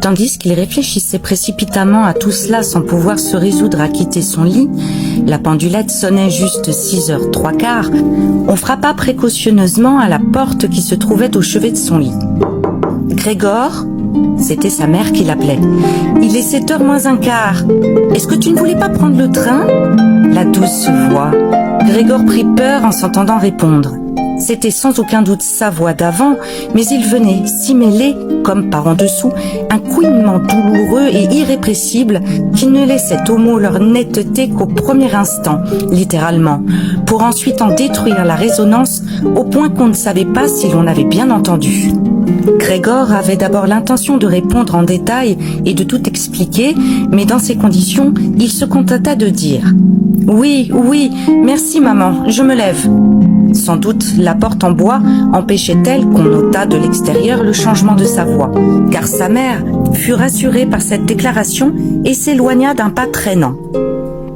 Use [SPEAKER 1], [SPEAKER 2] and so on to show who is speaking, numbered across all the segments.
[SPEAKER 1] Tandis qu'il réfléchissait précipitamment à tout cela sans pouvoir se résoudre à quitter son lit, la pendulette sonnait juste 6h03. On frappa précautionneusement à la porte qui se trouvait au chevet de son lit. « Grégor ?» C'était sa mère qui l'appelait. « Il est 7h moins un quart. Est-ce que tu ne voulais pas prendre le train ?» La douce voix. Grégor prit peur en s'entendant répondre. C'était sans aucun doute sa voix d'avant, mais il venait s'y mêler, comme par en dessous, un couinement douloureux et irrépressible qui ne laissait aux mots leur netteté qu'au premier instant, littéralement, pour ensuite en détruire la résonance au point qu'on ne savait pas si l'on avait bien entendu. Grégor avait d'abord l'intention de répondre en détail et de tout expliquer, mais dans ces conditions, il se contenta de dire « Oui, merci maman, je me lève ». Sans doute, la porte en bois empêchait-elle qu'on notât de l'extérieur le changement de sa voix, car sa mère fut rassurée par cette déclaration et s'éloigna d'un pas traînant.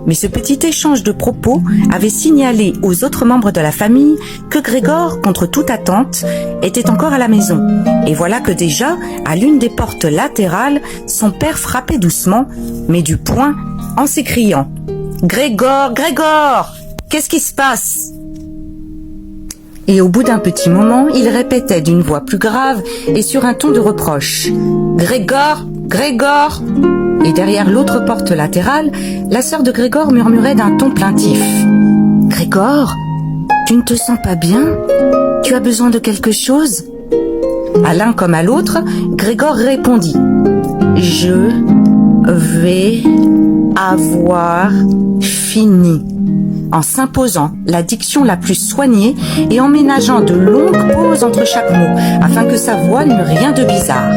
[SPEAKER 1] Mais ce petit échange de propos avait signalé aux autres membres de la famille que Grégor, contre toute attente, était encore à la maison. Et voilà que déjà, à l'une des portes latérales, son père frappait doucement, mais du poing, en s'écriant « Grégor, qu'est-ce qui se passe ?» Et au bout d'un petit moment, il répétait d'une voix plus grave et sur un ton de reproche « Grégor !» Et derrière l'autre porte latérale, la sœur de Grégor murmurait d'un ton plaintif « Grégor, tu ne te sens pas bien? Tu as besoin de quelque chose ?» À l'un comme à l'autre, Grégor répondit « Je vais avoir fini » en s'imposant la diction la plus soignée et en ménageant de longues pauses entre chaque mot, afin que sa voix n'eût rien de bizarre.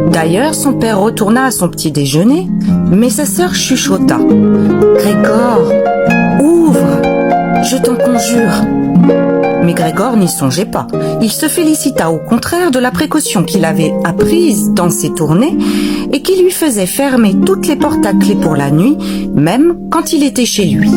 [SPEAKER 1] D'ailleurs, son père retourna à son petit déjeuner, mais sa sœur chuchota. « Grégor, ouvre, je t'en conjure !» Mais Grégor n'y songeait pas. Il se félicita au contraire de la précaution qu'il avait apprise dans ses tournées et qui lui faisait fermer toutes les portes à clé pour la nuit, même quand il était chez lui.